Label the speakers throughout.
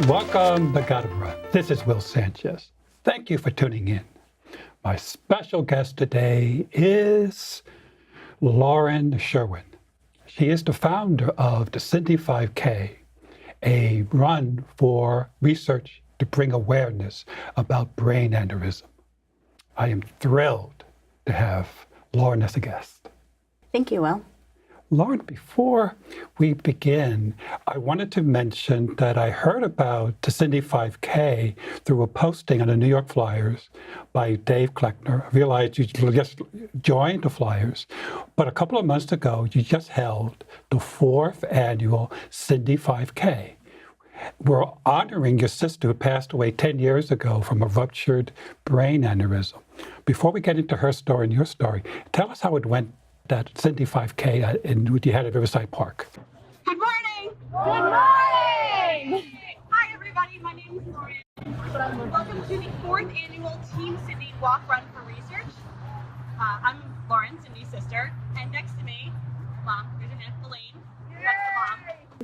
Speaker 1: Welcome to Gotta Run. This is Will Sanchez. Thank you for tuning in. My special guest today is Lauren Sherwin. She is the founder of the Cindy 5K, a run for research to bring awareness about brain aneurysm. I am thrilled to have Lauren as a guest.
Speaker 2: Thank you, Will.
Speaker 1: Lauren, before we begin, I wanted to mention that I heard about the Cindy 5K through a posting on the New York Flyers by Dave Kleckner. I realized you just joined the Flyers, but a couple of months ago, you just held the fourth annual Cindy 5K. We're honoring your sister who passed away 10 years ago from a ruptured brain aneurysm. Before we get into her story and your story, tell us how it went, that Cindy 5K you had at Riverside Park.
Speaker 3: Good morning!
Speaker 2: Good morning!
Speaker 3: Hi everybody, my name is Lauren. Welcome to the fourth annual TeamCindy Walk Run for Research. I'm Lauren, Cindy's sister, and next to me, Mom, there's your hand, Elaine. That's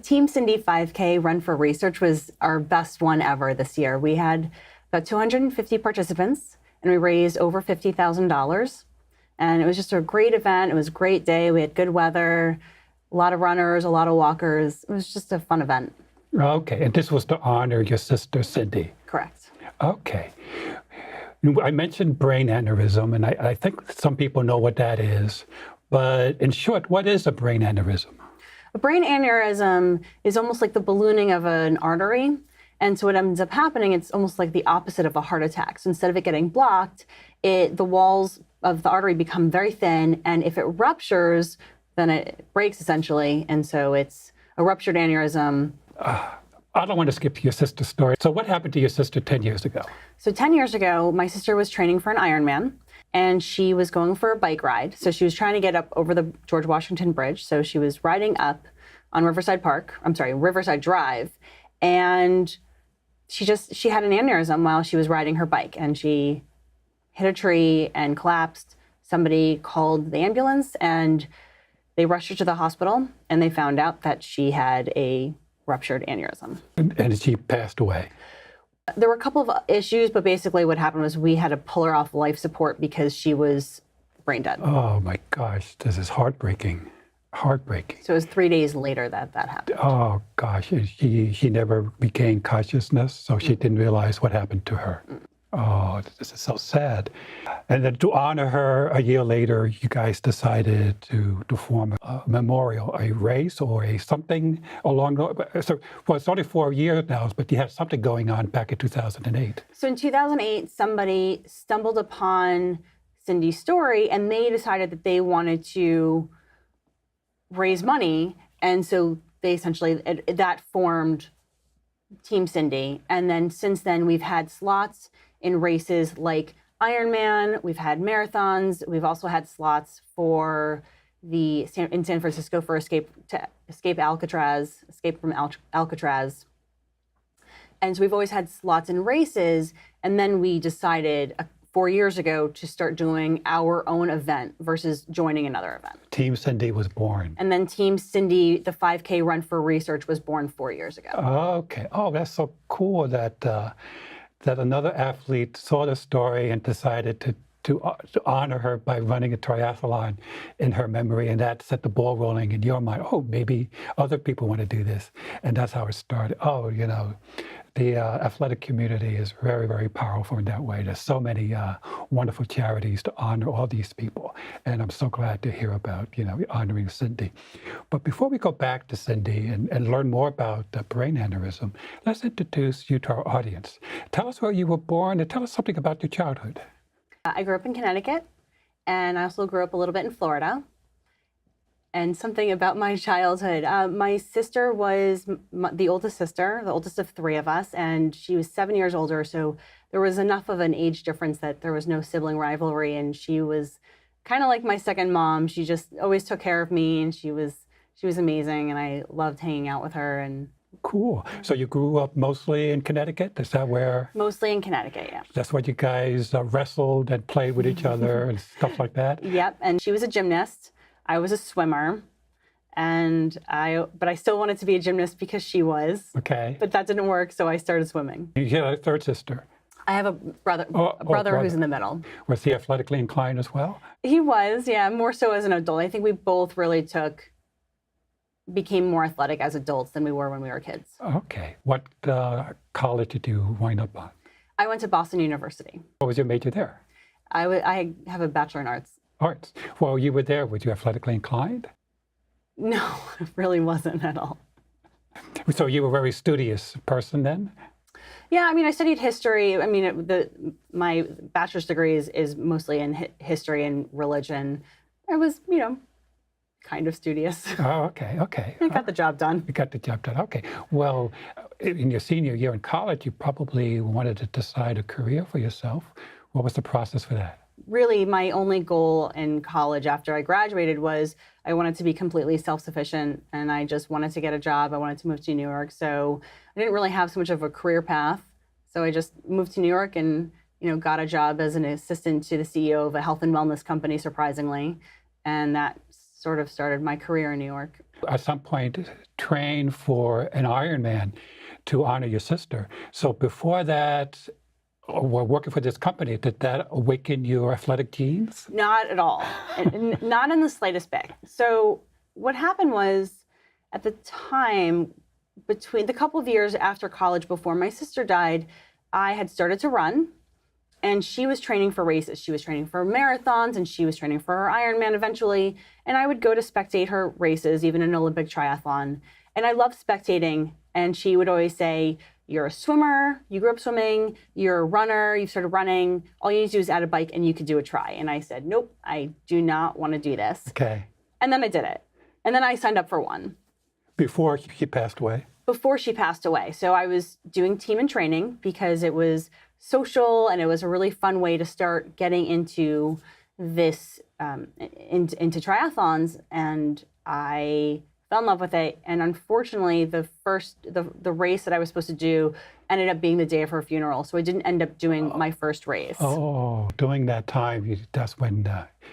Speaker 3: the mom.
Speaker 2: TeamCindy 5K Run for Research was our best one ever this year. We had about 250 participants, and we raised over $50,000. And it was just a great event. It was a great day. We had good weather, a lot of runners, a lot of walkers. It was just a fun event.
Speaker 1: Okay, and this was to honor your sister, Cindy.
Speaker 2: Correct.
Speaker 1: Okay. I mentioned brain aneurysm, and I think some people know what that is. But in short, what is a brain aneurysm?
Speaker 2: A brain aneurysm is almost like the ballooning of an artery. And so what ends up happening, it's almost like the opposite of a heart attack. So instead of it getting blocked, the walls of the artery become very thin. And if it ruptures, then it breaks essentially. And so it's a ruptured aneurysm.
Speaker 1: I don't want to skip to your sister's story. So what happened to your sister 10 years ago?
Speaker 2: So 10 years ago, my sister was training for an Ironman. And she was going for a bike ride. So she was trying to get up over the George Washington Bridge. So she was riding up on Riverside Drive. And she had an aneurysm while she was riding her bike. And she hit a tree and collapsed. Somebody called the ambulance and they rushed her to the hospital. And they found out that she had a ruptured aneurysm.
Speaker 1: And she passed away.
Speaker 2: There were a couple of issues, but basically what happened was we had to pull her off life support because she was brain dead.
Speaker 1: Oh my gosh, this is heartbreaking. Heartbreaking.
Speaker 2: So it was 3 days later that happened.
Speaker 1: Oh gosh, she never regained consciousness, so she didn't realize what happened to her. Oh, this is so sad. And then to honor her a year later, you guys decided to form a memorial, a race or something along the, so, well, it's only 4 years now, but you had something going on back in 2008.
Speaker 2: So in 2008, somebody stumbled upon Cindy's story and they decided that they wanted to raise money. And so they essentially, that formed Team Cindy. And then since then, we've had slots in races like Ironman, we've had marathons, we've also had slots for in San Francisco for escape from Alcatraz. And so we've always had slots in races. And then we decided 4 years ago to start doing our own event versus joining another event.
Speaker 1: Team Cindy was born.
Speaker 2: And then Team Cindy, the 5K Run for Research, was born 4 years ago.
Speaker 1: Okay. Oh, that's so cool that another athlete saw the story and decided to honor her by running a triathlon in her memory, and that set the ball rolling in your mind. Oh, maybe other people want to do this, and that's how it started. Oh, the athletic community is very, very powerful in that way. There's so many wonderful charities to honor all these people, and I'm so glad to hear about honoring Cindy. But before we go back to Cindy and learn more about the brain aneurysm, let's introduce you to our audience. Tell us where you were born and tell us something about your childhood.
Speaker 2: I grew up in Connecticut, and I also grew up a little bit in Florida. And something about my childhood. My sister was the oldest sister, the oldest of three of us, and she was 7 years older. So there was enough of an age difference that there was no sibling rivalry. And she was kind of like my second mom. She just always took care of me, and she was amazing. And I loved hanging out with her. And
Speaker 1: Cool. So you grew up mostly in Connecticut? Is that where?
Speaker 2: Mostly in Connecticut, yeah.
Speaker 1: That's where you guys wrestled and played with each other and stuff like that?
Speaker 2: Yep. And she was a gymnast. I was a swimmer. But I still wanted to be a gymnast because she was.
Speaker 1: Okay.
Speaker 2: But that didn't work, so I started swimming.
Speaker 1: You had a third sister.
Speaker 2: I have a brother,
Speaker 1: brother.
Speaker 2: who's in the middle.
Speaker 1: Was he athletically inclined as well?
Speaker 2: He was, yeah, more so as an adult. I think we both really became more athletic as adults than we were when we were kids.
Speaker 1: Okay. What college did you wind up on?
Speaker 2: I went to Boston University.
Speaker 1: What was your major there?
Speaker 2: I have a bachelor in arts.
Speaker 1: Arts. Well, you were there. Were you athletically inclined?
Speaker 2: No, it really wasn't at all.
Speaker 1: So you were a very studious person then?
Speaker 2: Yeah, I mean, I studied history. I mean, my bachelor's degree is mostly in history and religion. I was, kind of studious.
Speaker 1: Oh, okay.
Speaker 2: I got the job done.
Speaker 1: You got the job done. Okay. Well, in your senior year in college, you probably wanted to decide a career for yourself. What was the process for that?
Speaker 2: Really, my only goal in college after I graduated was I wanted to be completely self-sufficient, and I just wanted to get a job. I wanted to move to New York. So I didn't really have so much of a career path. So I just moved to New York and, got a job as an assistant to the CEO of a health and wellness company, surprisingly. And that sort of started my career in New York.
Speaker 1: At some point, train for an Ironman to honor your sister. So before that, we're working for this company. Did that awaken your athletic genes?
Speaker 2: Not at all. Not in the slightest bit. So what happened was, at the time, between the couple of years after college before my sister died, I had started to run, and she was training for races. She was training for marathons, and she was training for her Ironman eventually. And I would go to spectate her races, even an Olympic triathlon. And I loved spectating. And she would always say, "You're a swimmer, you grew up swimming, you're a runner, you've started running, all you need to do is add a bike and you could do a try." And I said, "Nope, I do not want to do this."
Speaker 1: Okay.
Speaker 2: And then I did it. And then I signed up for one.
Speaker 1: Before she passed away?
Speaker 2: Before she passed away. So I was doing team and training because it was social and it was a really fun way to start getting into this, into triathlons. And I fell in love with it. And unfortunately, the race that I was supposed to do ended up being the day of her funeral. So I didn't end up doing my first race.
Speaker 1: Oh, during that time, that's when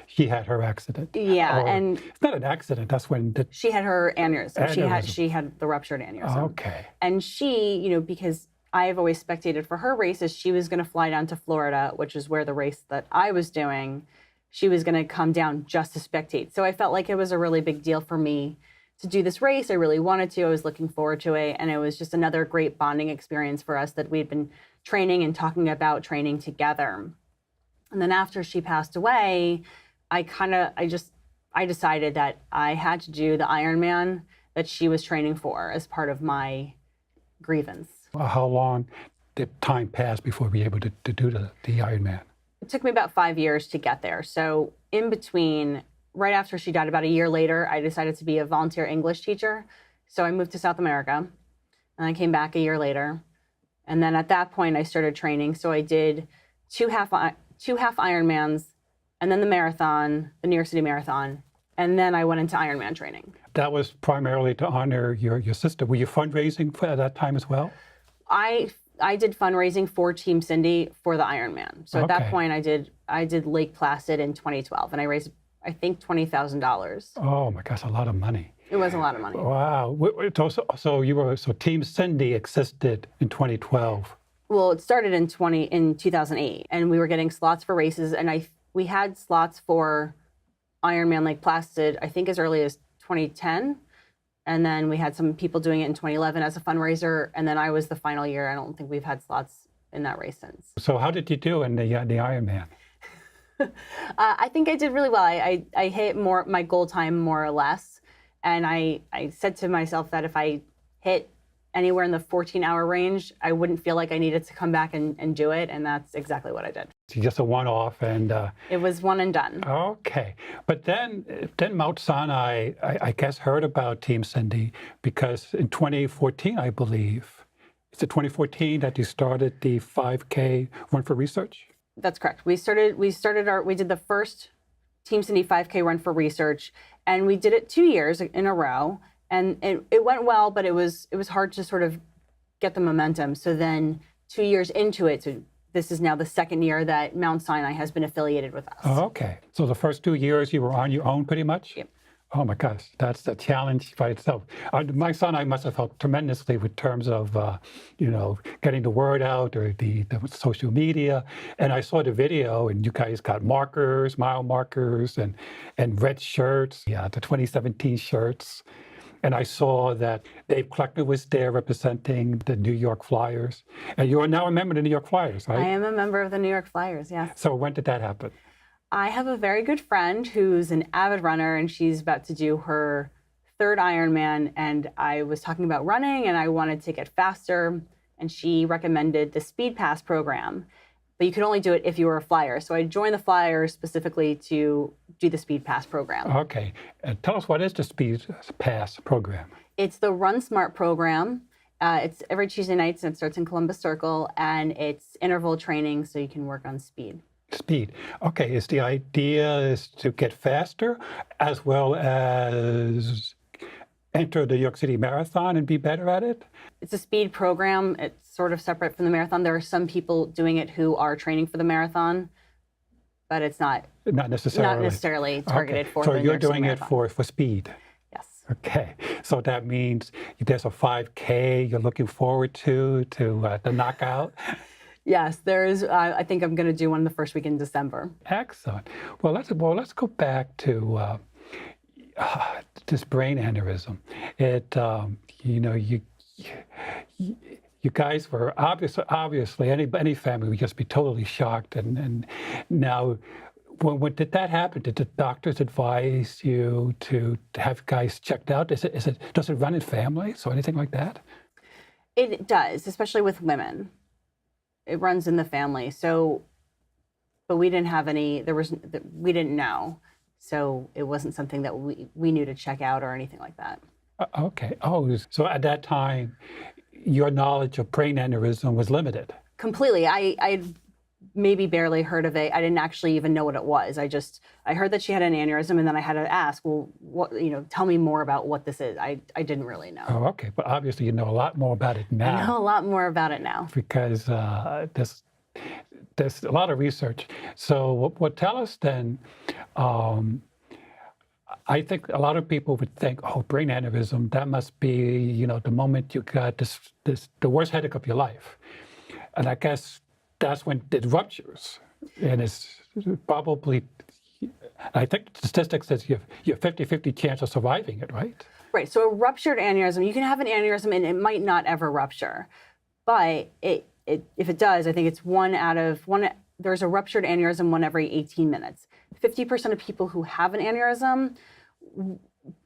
Speaker 1: she had her accident.
Speaker 2: Yeah, and
Speaker 1: it's not an accident. That's when
Speaker 2: she had her aneurysm.
Speaker 1: Aneurysm.
Speaker 2: She had the ruptured aneurysm.
Speaker 1: Okay.
Speaker 2: And she, because I've always spectated for her races, she was going to fly down to Florida, which is where the race that I was doing, she was going to come down just to spectate. So I felt like it was a really big deal for me to do this race. I really wanted to. I was looking forward to it. And it was just another great bonding experience for us that we'd been training and talking about training together. And then after she passed away, I decided that I had to do the Ironman that she was training for as part of my grievance.
Speaker 1: Well, how long did time pass before we were able to do the Ironman?
Speaker 2: It took me about 5 years to get there. So in between, right after she died, about a year later, I decided to be a volunteer English teacher. So I moved to South America, and I came back a year later. And then at that point, I started training. So I did two half Ironmans, and then the marathon, the New York City Marathon. And then I went into Ironman training.
Speaker 1: That was primarily to honor your sister. Were you fundraising at that time as well?
Speaker 2: I did fundraising for TeamCindy for the Ironman. So at that
Speaker 1: Okay.
Speaker 2: point, I did Lake Placid in 2012, and I raised, I think, $20,000.
Speaker 1: Oh my gosh, a lot of money.
Speaker 2: It was a lot of money.
Speaker 1: Wow. So TeamCindy existed in 2012.
Speaker 2: Well, it started in 2008, and we were getting slots for races, and we had slots for Ironman Lake Placid, I think, as early as 2010. And then we had some people doing it in 2011 as a fundraiser. And then I was the final year. I don't think we've had slots in that race since.
Speaker 1: So how did you do in the Ironman?
Speaker 2: I think I did really well. I hit my goal time more or less. And I said to myself that if I hit anywhere in the 14-hour range, I wouldn't feel like I needed to come back and do it. And that's exactly what I did.
Speaker 1: Just a one-off and...
Speaker 2: It was one and done.
Speaker 1: Okay. But then Mount Sinai, I guess, heard about TeamCindy because in 2014, I believe, is it 2014 that you started the 5K Run for Research?
Speaker 2: That's correct. We did the first TeamCindy 5K Run for Research, and we did it 2 years in a row. And it went well, but it was hard to sort of get the momentum. So then 2 years into it, so this is now the second year that Mount Sinai has been affiliated with us.
Speaker 1: Oh, okay. So the first 2 years you were on your own pretty much?
Speaker 2: Yep.
Speaker 1: Oh my gosh, that's a challenge by itself. My son, I must have helped tremendously with terms of, getting the word out or the social media. And I saw the video, and you guys got markers, mile markers, and red shirts, yeah, the 2017 shirts. And I saw that Dave Kleckner was there representing the New York Flyers. And you are now a member of the New York Flyers, right?
Speaker 2: I am a member of the New York Flyers, yes.
Speaker 1: So when did that happen?
Speaker 2: I have a very good friend who's an avid runner, and she's about to do her third Ironman. And I was talking about running, and I wanted to get faster. And she recommended the Speed Pass program. But you could only do it if you were a flyer. So I joined the Flyers specifically to do the Speed Pass program.
Speaker 1: Okay. And tell us, what is the Speed Pass program?
Speaker 2: It's the Run Smart program. It's every Tuesday nights, and it starts in Columbus Circle. And it's interval training, so you can work on speed. Speed.
Speaker 1: Okay, is the idea is to get faster as well as enter the New York City Marathon and be better at it?
Speaker 2: It's a speed program. It's sort of separate from the marathon. There are some people doing it who are training for the marathon, but it's not necessarily targeted for the New York City Marathon. So
Speaker 1: you're doing it for speed?
Speaker 2: Yes.
Speaker 1: Okay, so that means there's a 5K you're looking forward to the knockout?
Speaker 2: Yes, there's. I think I'm going to do one the first week in December.
Speaker 1: Excellent. Well, let's go back to this brain aneurysm. You guys were obviously any family would just be totally shocked. And now, when did that happen? Did the doctors advise you to have guys checked out? Does it run in families or anything like that?
Speaker 2: It does, especially with women. It runs in the family. So, but we didn't have any. We didn't know. So it wasn't something that we knew to check out or anything like that.
Speaker 1: Okay. Oh, so at that time, your knowledge of brain aneurysm was limited.
Speaker 2: Completely. I maybe barely heard of it. I didn't actually even know what it was. I heard that she had an aneurysm, and then I had to ask, well, tell me more about what this is. I didn't really know.
Speaker 1: Oh, okay. But obviously you know a lot more about it now.
Speaker 2: I know a lot more about it now.
Speaker 1: Because there's a lot of research. So tell us then, I think a lot of people would think, oh, brain aneurysm, that must be, the moment you got the worst headache of your life. And I guess that's when it ruptures. And it's probably, I think the statistics says you have 50-50 chance of surviving it, right?
Speaker 2: Right. So a ruptured aneurysm, you can have an aneurysm and it might not ever rupture. But if it does, I think it's there's a ruptured aneurysm one every 18 minutes. 50% of people who have an aneurysm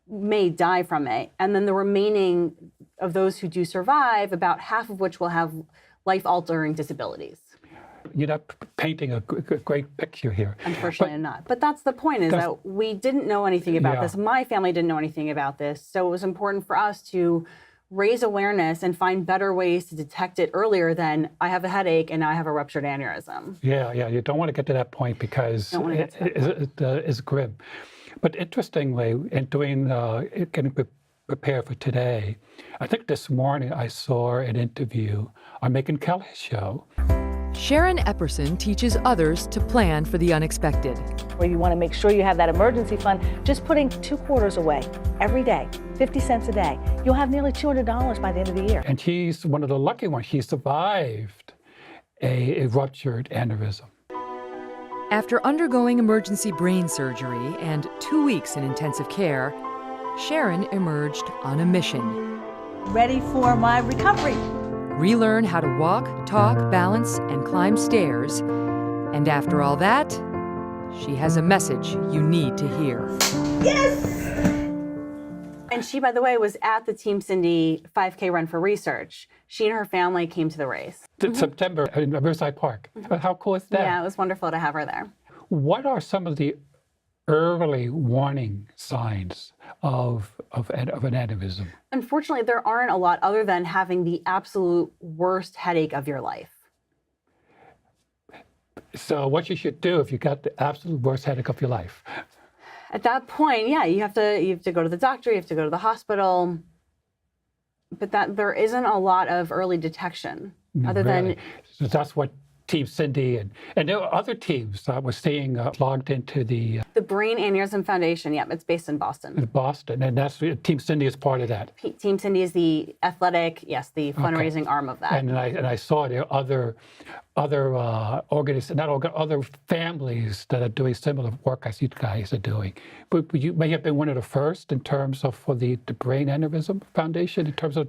Speaker 2: may die from it. And then the remaining of those who do survive, about half of which will have life-altering disabilities.
Speaker 1: You're not painting a great picture here.
Speaker 2: Unfortunately, I'm not. But that's the point, is that we didn't know anything about this. My family didn't know anything about this. So it was important for us to raise awareness and find better ways to detect it earlier than I have a headache and now I have a ruptured aneurysm.
Speaker 1: Yeah. You don't want to get to that point because it's grim. But interestingly, in getting prepared for today, I think this morning I saw an interview on Megyn Kelly's show.
Speaker 4: Sharon Epperson teaches others to plan for the unexpected.
Speaker 5: Where you want to make sure you have that emergency fund, just putting 2 quarters away every day, 50 cents a day. You'll have nearly $200 by the end of the year.
Speaker 1: And she's one of the lucky ones. She survived a ruptured aneurysm.
Speaker 4: After undergoing emergency brain surgery and 2 weeks in intensive care, Sharon emerged on a mission.
Speaker 5: Ready for my recovery.
Speaker 4: Relearn how to walk, talk, balance, and climb stairs. And after all that, she has a message you need to hear.
Speaker 5: Yes!
Speaker 2: And she, by the way, was at the TeamCindy 5K Run for Research. She and her family came to the race.
Speaker 1: September in Riverside Park. How cool is that?
Speaker 2: Yeah, it was wonderful to have her there.
Speaker 1: What are some of the early warning signs of an aneurysm?
Speaker 2: Unfortunately, there aren't a lot other than having the absolute worst headache of your life.
Speaker 1: So what you should do if you got the absolute worst headache of your life?
Speaker 2: At that point, yeah, you have to go to the doctor, you have to go to the hospital. But there isn't a lot of early detection other than.
Speaker 1: So that's what TeamCindy, and there were other teams I was seeing logged into the
Speaker 2: Brain Aneurysm Foundation, yep, it's based in Boston.
Speaker 1: Boston, and that's TeamCindy is part of that.
Speaker 2: TeamCindy is the athletic, yes, the fundraising arm of that.
Speaker 1: And I saw there are other other families that are doing similar work as you guys are doing. But you may have been one of the first in terms of for the Brain Aneurysm Foundation in terms of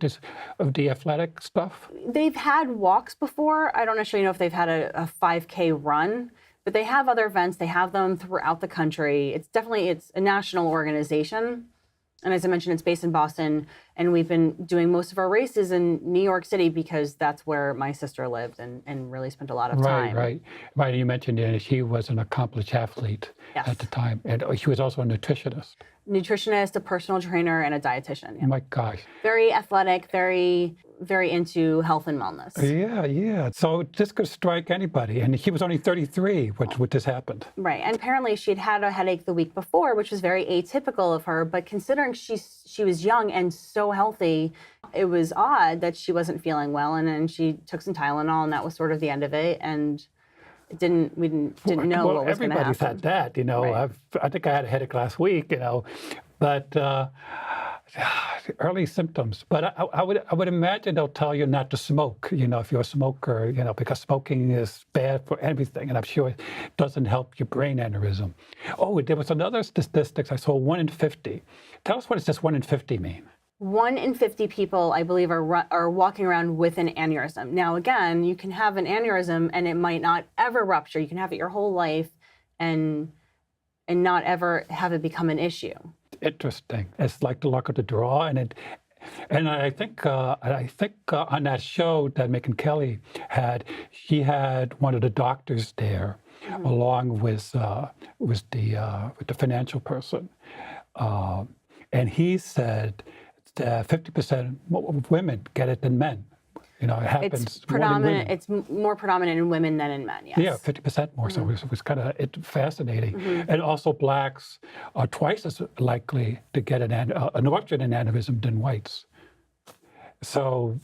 Speaker 1: the athletic stuff.
Speaker 2: They've had walks before. I don't actually know if they've had a 5K run, but they have other events. They have them throughout the country. It's a national organization. And as I mentioned, it's based in Boston, and we've been doing most of our races in New York City because that's where my sister lived and really spent a lot of time.
Speaker 1: Right. You mentioned that she was an accomplished athlete at the time, and she was also a nutritionist.
Speaker 2: Nutritionist, a personal trainer, and a dietitian. Yeah.
Speaker 1: Oh my gosh.
Speaker 2: Very athletic, very into health and wellness.
Speaker 1: Yeah. So this could strike anybody. And she was only 33 when this happened.
Speaker 2: Right. And apparently she'd had a headache the week before, which was very atypical of her. But considering she was young and so healthy, it was odd that she wasn't feeling well. And then she took some Tylenol, and that was sort of the end of it. And we didn't know what was going to happen.
Speaker 1: Everybody's had that, Right. I think I had a headache last week, but early symptoms. But I would imagine they'll tell you not to smoke, if you're a smoker, because smoking is bad for everything, and I'm sure it doesn't help your brain aneurysm. Oh, there was another statistics I saw, 1 in 50. Tell us what does this 1 in 50 mean?
Speaker 2: 1 in 50 people, I believe, are walking around with an aneurysm. Now, again, you can have an aneurysm and it might not ever rupture. You can have it your whole life and not ever have it become an issue.
Speaker 1: Interesting. It's like the luck of the draw, and I think on that show that Megan Kelly had, she had one of the doctors there, along with the financial person, and he said that 50% of women get it than men. It happens.
Speaker 2: It's predominant. It's more predominant in women than in men. Yes.
Speaker 1: Yeah, 50% more. So it was kind of fascinating. And also, blacks are twice as likely to get an ruptured aneurysm than whites. So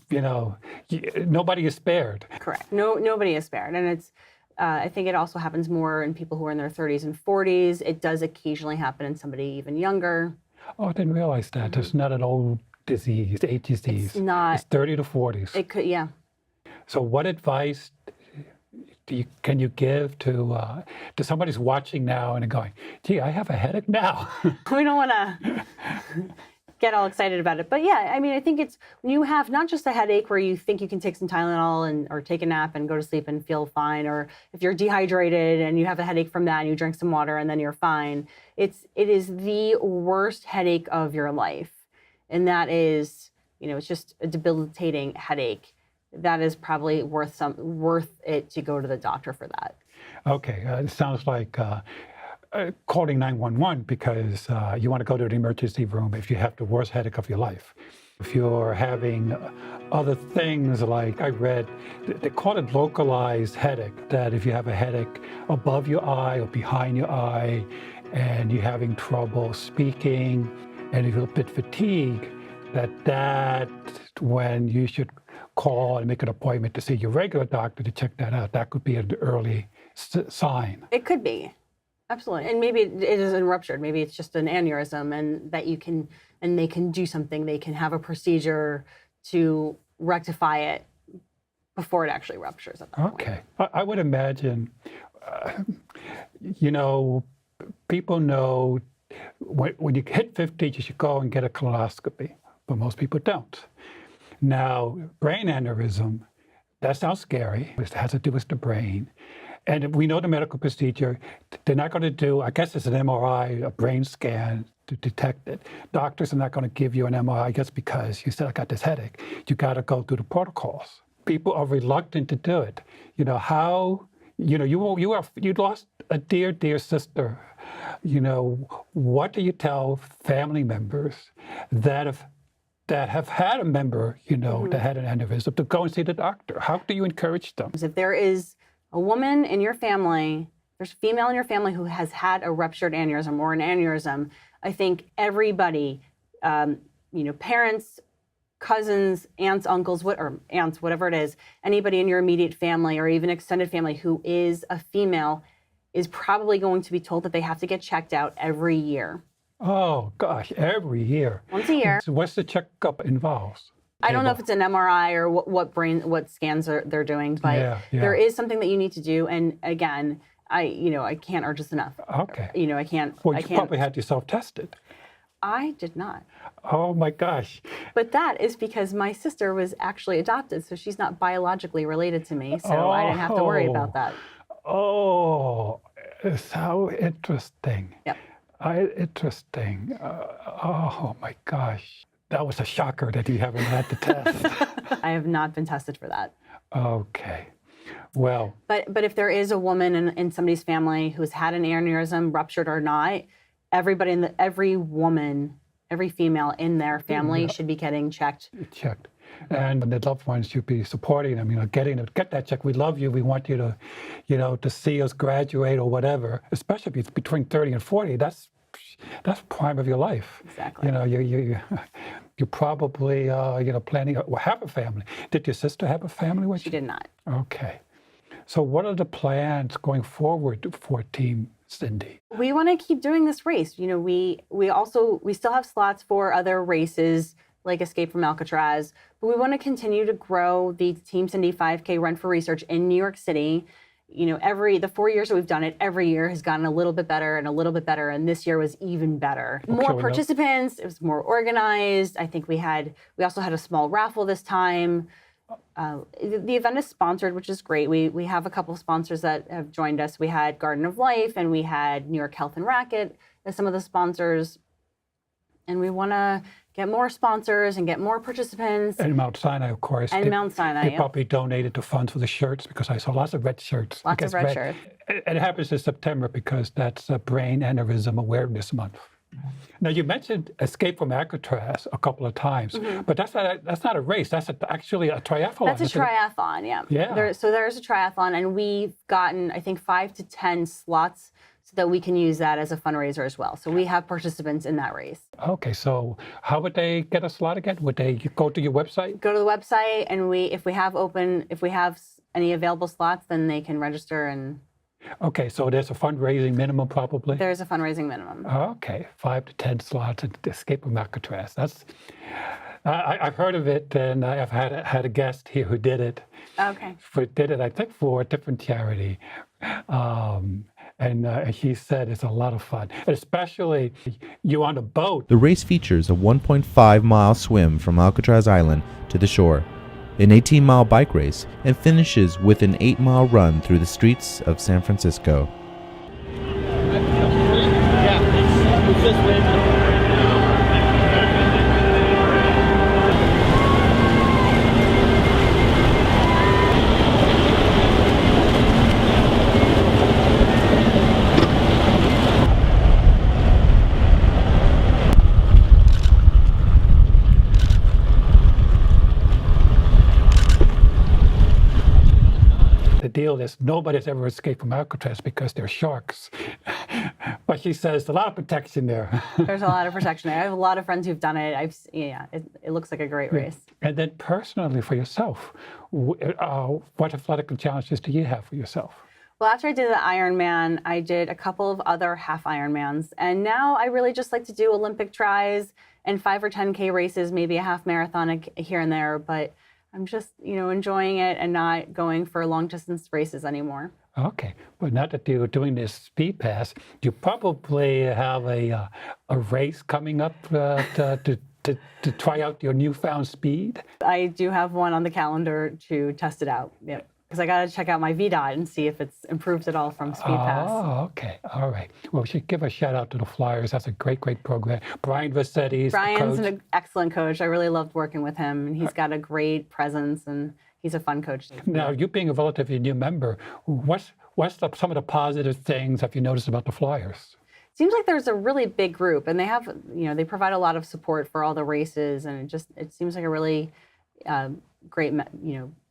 Speaker 1: nobody is spared.
Speaker 2: Correct. Nobody is spared, and it's. I think it also happens more in people who are in their 30s and 40s. It does occasionally happen in somebody even younger.
Speaker 1: Oh, I didn't realize that. It's not an old disease, age disease.
Speaker 2: It's not.
Speaker 1: It's 30 to 40s.
Speaker 2: It could, yeah.
Speaker 1: So what advice can you give to somebody who's watching now and going, gee, I have a headache now?
Speaker 2: We don't want to get all excited about it. But yeah, I mean, I think it's when you have not just a headache where you think you can take some Tylenol or take a nap and go to sleep and feel fine, or if you're dehydrated and you have a headache from that and you drink some water and then you're fine. It is the worst headache of your life. And that is, it's just a debilitating headache. That is probably worth it to go to the doctor for that.
Speaker 1: Okay, it sounds like calling 911 because you want to go to the emergency room if you have the worst headache of your life. If you're having other things like I read, they call it localized headache, that if you have a headache above your eye or behind your eye and you're having trouble speaking, and if you're a bit fatigued, that when you should call and make an appointment to see your regular doctor to check that out. That could be an early sign.
Speaker 2: It could be, absolutely. And maybe it isn't ruptured. Maybe it's just an aneurysm, and that they can do something. They can have a procedure to rectify it before it actually ruptures at that point.
Speaker 1: Okay, I would imagine, people know. When you hit 50, you should go and get a colonoscopy, but most people don't. Now, brain aneurysm, that sounds scary. It has to do with the brain. And we know the medical procedure. They're not going to do, I guess it's an MRI, a brain scan to detect it. Doctors are not going to give you an MRI just because you said, I got this headache. You got to go through the protocols. People are reluctant to do it. You lost a dear sister. What do you tell family members that have had a member, that had an aneurysm, to go and see the doctor? How do you encourage them?
Speaker 2: If there is a woman in your family, there's a female in your family who has had a ruptured aneurysm or an aneurysm, I think everybody, parents, cousins, aunts, uncles, whatever it is, anybody in your immediate family or even extended family who is a female is probably going to be told that they have to get checked out every year.
Speaker 1: Oh, gosh, every year.
Speaker 2: Once a year.
Speaker 1: So what's the checkup involves?
Speaker 2: I don't know if it's an MRI or what scans they're doing, but
Speaker 1: Yeah.
Speaker 2: there is something that you need to do. And again, I can't urge this enough.
Speaker 1: Okay.
Speaker 2: I can't.
Speaker 1: Well,
Speaker 2: I
Speaker 1: you
Speaker 2: can't.
Speaker 1: probably had yourself tested.
Speaker 2: I did not.
Speaker 1: Oh, my gosh.
Speaker 2: But that is because my sister was actually adopted, so she's not biologically related to me, so I didn't have to worry about that.
Speaker 1: Oh, so interesting.
Speaker 2: Yep.
Speaker 1: Interesting. Oh, my gosh. That was a shocker that you haven't had the test.
Speaker 2: I have not been tested for that.
Speaker 1: Okay. Well.
Speaker 2: But if there is a woman in somebody's family who's had an aneurysm, ruptured or not, every female in their family should be getting checked.
Speaker 1: Checked. And the loved ones should be supporting them, get that check. We love you. We want you to, to see us graduate or whatever, especially if it's between 30 and 40. That's prime of your life.
Speaker 2: Exactly.
Speaker 1: You probably, planning to have a family. Did your sister have a family with you?
Speaker 2: She did not.
Speaker 1: Okay. So what are the plans going forward for Team Cindy?
Speaker 2: We want to keep doing this race. We still have slots for other races like Escape from Alcatraz, but we want to continue to grow the Team Cindy 5K Run for Research in New York City. The 4 years that we've done it, every year has gotten a little bit better and a little bit better, and this year was even better. More participants, it was more organized. I think we also had a small raffle this time. The event is sponsored, which is great. We have a couple of sponsors that have joined us. We had Garden of Life and we had New York Health and Racket as some of the sponsors. And we want to get more sponsors and get more participants.
Speaker 1: And Mount Sinai, of course.
Speaker 2: And Mount Sinai,
Speaker 1: They probably donated the funds for the shirts because I saw lots of red shirts.
Speaker 2: Lots of red shirts.
Speaker 1: It happens in September because that's Brain Aneurysm Awareness Month. Now, you mentioned Escape from Alcatraz a couple of times, but that's not a race. That's actually a triathlon.
Speaker 2: That's a triathlon, yeah.
Speaker 1: Yeah.
Speaker 2: There's a triathlon, and we've gotten, I think, 5 to 10 slots so that we can use that as a fundraiser as well. So we have participants in that race.
Speaker 1: Okay, so how would they get a slot again? Would they go to your website?
Speaker 2: Go to the website, and if we have any available slots, then they can register and.
Speaker 1: Okay, so there's a fundraising minimum probably?
Speaker 2: There's a fundraising minimum.
Speaker 1: Okay, 5 to 10 slots at Escape from Alcatraz. I've heard of it, and I've had a guest here who did it.
Speaker 2: Okay.
Speaker 1: I think, for a different charity. And he said it's a lot of fun, especially you on a boat.
Speaker 6: The race features a 1.5-mile swim from Alcatraz Island to the shore, an 18-mile bike race, and finishes with an 8-mile run through the streets of San Francisco.
Speaker 1: The deal is nobody's ever escaped from Alcatraz because they're sharks. But she says a lot of protection there.
Speaker 2: There's a lot of protection there. I have a lot of friends who've done it. It looks like a great race.
Speaker 1: And then personally for yourself, what athletic challenges do you have for yourself?
Speaker 2: Well, after I did the Ironman, I did a couple of other half Ironmans. And now I really just like to do Olympic tries and 5 or 10K races, maybe a half marathon here and there. But I'm just, enjoying it and not going for long distance races anymore.
Speaker 1: Okay, but now that you're doing this speed pass, you probably have a race coming up to try out your newfound speed.
Speaker 2: I do have one on the calendar to test it out. Yep. Because I got to check out my VDOT and see if it's improved at all from Speed Pass.
Speaker 1: Oh, okay. All right. Well, we should give a shout out to the Flyers. That's a great, great program. Brian Vassetti's
Speaker 2: Brian's
Speaker 1: the coach.
Speaker 2: an excellent coach. I really loved working with him, and he's got a great presence, and he's a fun coach.
Speaker 1: Now, you being a relatively new member, what's some of the positive things have you noticed about the Flyers?
Speaker 2: Seems like there's a really big group, and they have, they provide a lot of support for all the races, and it seems like a really great,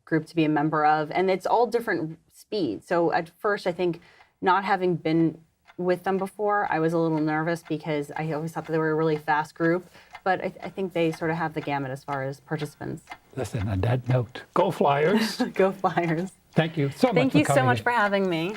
Speaker 2: group to be a member of, and it's all different speeds. So at first, I think not having been with them before, I was a little nervous because I always thought that they were a really fast group. but I think they sort of have the gamut as far as participants.
Speaker 1: Listen, on that note, go Flyers.
Speaker 2: Go Flyers.
Speaker 1: Thank you so much
Speaker 2: Thank
Speaker 1: for
Speaker 2: you so
Speaker 1: coming
Speaker 2: much
Speaker 1: in.
Speaker 2: for having me.